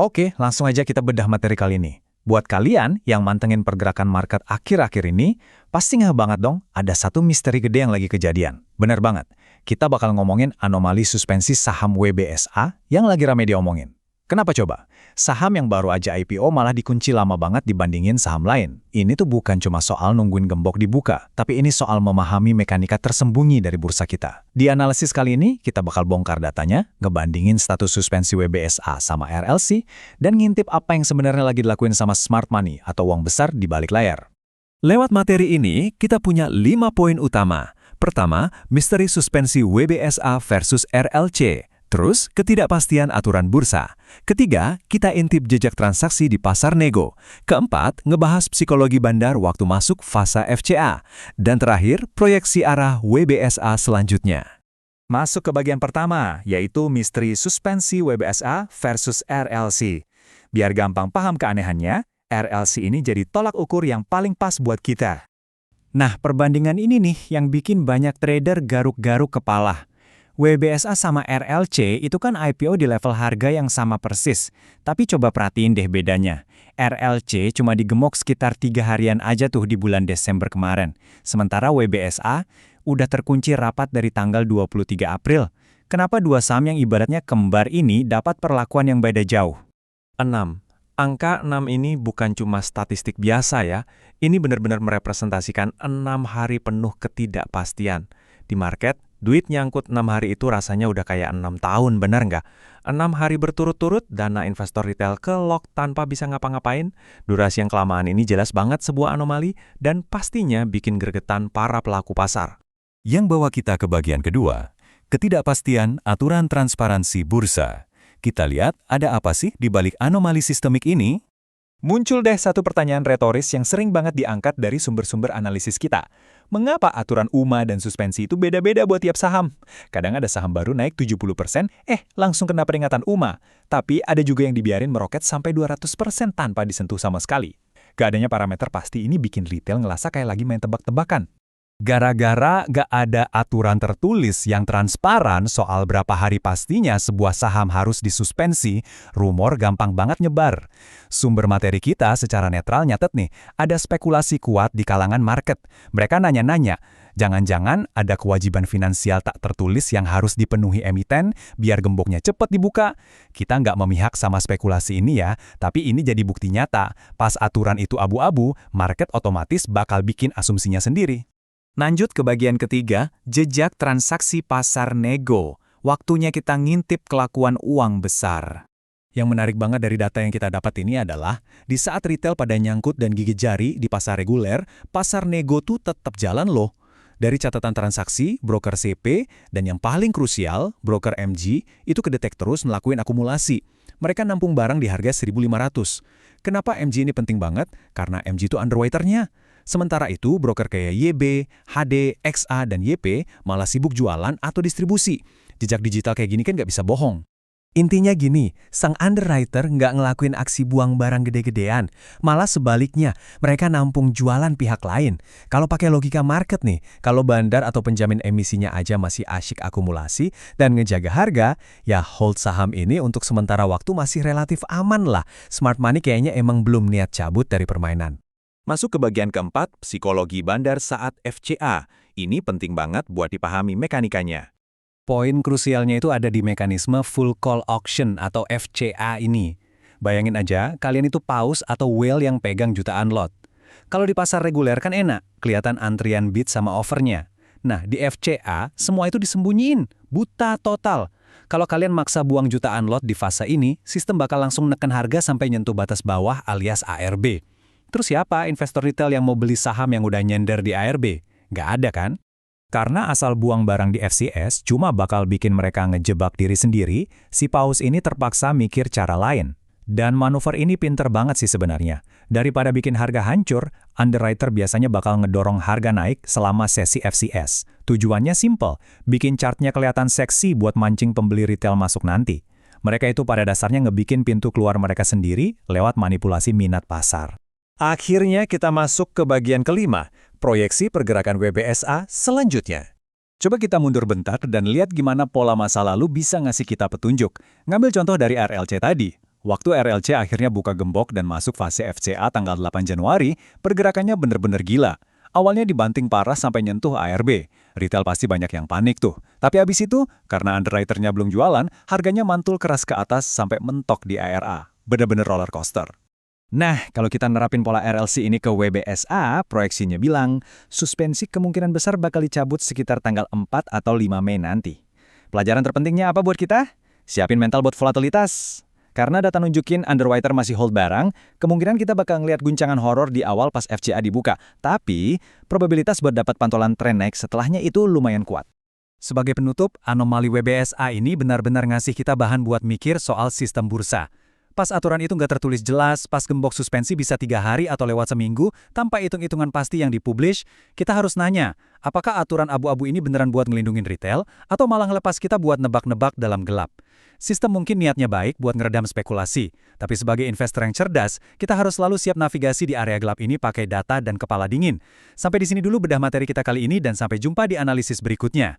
Oke, langsung aja kita bedah materi kali ini. Buat kalian yang mantengin pergerakan market akhir-akhir ini, pasti nggak banget dong ada satu misteri gede yang lagi kejadian. Bener banget, kita bakal ngomongin anomali suspensi saham WBSA yang lagi rame diomongin. Kenapa coba? Saham yang baru aja IPO malah dikunci lama banget dibandingin saham lain. Ini tuh bukan cuma soal nungguin gembok dibuka, tapi ini soal memahami mekanika tersembunyi dari bursa kita. Di analisis kali ini, kita bakal bongkar datanya, ngebandingin status suspensi WBSA sama RLC, dan ngintip apa yang sebenarnya lagi dilakuin sama smart money atau uang besar di balik layar. Lewat materi ini, kita punya 5 poin utama. Pertama, misteri suspensi WBSA versus RLC. Terus, ketidakpastian aturan bursa. Ketiga, kita intip jejak transaksi di pasar nego. Keempat, ngebahas psikologi bandar waktu masuk fase FCA. Dan terakhir, proyeksi arah WBSA selanjutnya. Masuk ke bagian pertama, yaitu misteri suspensi WBSA versus RLC. Biar gampang paham keanehannya, RLC ini jadi tolak ukur yang paling pas buat kita. Nah, perbandingan ini nih yang bikin banyak trader garuk-garuk kepala. WBSA sama RLC itu kan IPO di level harga yang sama persis. Tapi coba perhatiin deh bedanya. RLC cuma digemok sekitar 3 harian aja tuh di bulan Desember kemarin. Sementara WBSA udah terkunci rapat dari tanggal 23 April. Kenapa dua saham yang ibaratnya kembar ini dapat perlakuan yang beda jauh? 6. Angka 6 ini bukan cuma statistik biasa ya. Ini benar-benar merepresentasikan 6 hari penuh ketidakpastian. Di market, duit nyangkut 6 hari itu rasanya udah kayak 6 tahun, benar nggak? 6 hari berturut-turut, dana investor retail ke-lock tanpa bisa ngapa-ngapain. Durasi yang kelamaan ini jelas banget sebuah anomali dan pastinya bikin gregetan para pelaku pasar. Yang bawa kita ke bagian kedua, ketidakpastian aturan transparansi bursa. Kita lihat ada apa sih di balik anomali sistemik ini? Muncul deh satu pertanyaan retoris yang sering banget diangkat dari sumber-sumber analisis kita. Mengapa aturan UMA dan suspensi itu beda-beda buat tiap saham? Kadang ada saham baru naik 70%, langsung kena peringatan UMA. Tapi ada juga yang dibiarin meroket sampai 200% tanpa disentuh sama sekali. Gak adanya parameter pasti ini bikin retail ngerasa kayak lagi main tebak-tebakan. Gara-gara gak ada aturan tertulis yang transparan soal berapa hari pastinya sebuah saham harus disuspensi, rumor gampang banget nyebar. Sumber materi kita secara netral nyatet nih, ada spekulasi kuat di kalangan market. Mereka nanya-nanya, jangan-jangan ada kewajiban finansial tak tertulis yang harus dipenuhi emiten biar gemboknya cepat dibuka. Kita nggak memihak sama spekulasi ini ya, tapi ini jadi bukti nyata. Pas aturan itu abu-abu, market otomatis bakal bikin asumsinya sendiri. Lanjut ke bagian ketiga, jejak transaksi pasar nego. Waktunya kita ngintip kelakuan uang besar. Yang menarik banget dari data yang kita dapat ini adalah, di saat retail pada nyangkut dan gigit jari di pasar reguler, pasar nego tuh tetap jalan loh. Dari catatan transaksi, broker CP, dan yang paling krusial, broker MG, itu kedetek terus ngelakuin akumulasi. Mereka nampung barang di harga 1.500. Kenapa MG ini penting banget? Karena MG itu underwater-nya. Sementara itu, broker kayak YB, HD, XA, dan YP malah sibuk jualan atau distribusi. Jejak digital kayak gini kan nggak bisa bohong. Intinya gini, sang underwriter nggak ngelakuin aksi buang barang gede-gedean. Malah sebaliknya, mereka nampung jualan pihak lain. Kalau pakai logika market nih, kalau bandar atau penjamin emisinya aja masih asyik akumulasi dan ngejaga harga, ya hold saham ini untuk sementara waktu masih relatif aman lah. Smart money kayaknya emang belum niat cabut dari permainan. Masuk ke bagian keempat, psikologi bandar saat FCA. Ini penting banget buat dipahami mekanikanya. Poin krusialnya itu ada di mekanisme full call auction atau FCA ini. Bayangin aja, kalian itu paus atau whale yang pegang jutaan lot. Kalau di pasar reguler kan enak, kelihatan antrian bid sama offernya. Nah, di FCA, semua itu disembunyiin, buta total. Kalau kalian maksa buang jutaan lot di fase ini, sistem bakal langsung neken harga sampai nyentuh batas bawah alias ARB. Terus siapa investor retail yang mau beli saham yang udah nyender di ARB? Nggak ada kan? Karena asal buang barang di FCS cuma bakal bikin mereka ngejebak diri sendiri, si paus ini terpaksa mikir cara lain. Dan manuver ini pinter banget sih sebenarnya. Daripada bikin harga hancur, underwriter biasanya bakal ngedorong harga naik selama sesi FCS. Tujuannya simple, bikin chartnya kelihatan seksi buat mancing pembeli retail masuk nanti. Mereka itu pada dasarnya ngebikin pintu keluar mereka sendiri lewat manipulasi minat pasar. Akhirnya kita masuk ke bagian kelima, proyeksi pergerakan WBSA selanjutnya. Coba kita mundur bentar dan lihat gimana pola masa lalu bisa ngasih kita petunjuk. Ngambil contoh dari RLC tadi. Waktu RLC akhirnya buka gembok dan masuk fase FCA tanggal 8 Januari, pergerakannya bener-bener gila. Awalnya dibanting parah sampai nyentuh ARB. Retail pasti banyak yang panik tuh. Tapi abis itu, karena underwriter-nya belum jualan, harganya mantul keras ke atas sampai mentok di ARA. Bener-bener roller coaster. Nah, kalau kita nerapin pola RLC ini ke WBSA, proyeksinya bilang, suspensi kemungkinan besar bakal dicabut sekitar tanggal 4 atau 5 Mei nanti. Pelajaran terpentingnya apa buat kita? Siapin mental buat volatilitas. Karena data nunjukin underwriter masih hold barang, kemungkinan kita bakal ngeliat guncangan horor di awal pas FCA dibuka. Tapi, probabilitas buat dapat pantulan tren naik setelahnya itu lumayan kuat. Sebagai penutup, anomali WBSA ini benar-benar ngasih kita bahan buat mikir soal sistem bursa. Pas aturan itu nggak tertulis jelas, pas gembok suspensi bisa 3 hari atau lewat seminggu, tanpa hitung-hitungan pasti yang dipublish, kita harus nanya, apakah aturan abu-abu ini beneran buat ngelindungin retail, atau malah ngelepas kita buat nebak-nebak dalam gelap? Sistem mungkin niatnya baik buat ngeredam spekulasi, tapi sebagai investor yang cerdas, kita harus selalu siap navigasi di area gelap ini pakai data dan kepala dingin. Sampai di sini dulu bedah materi kita kali ini dan sampai jumpa di analisis berikutnya.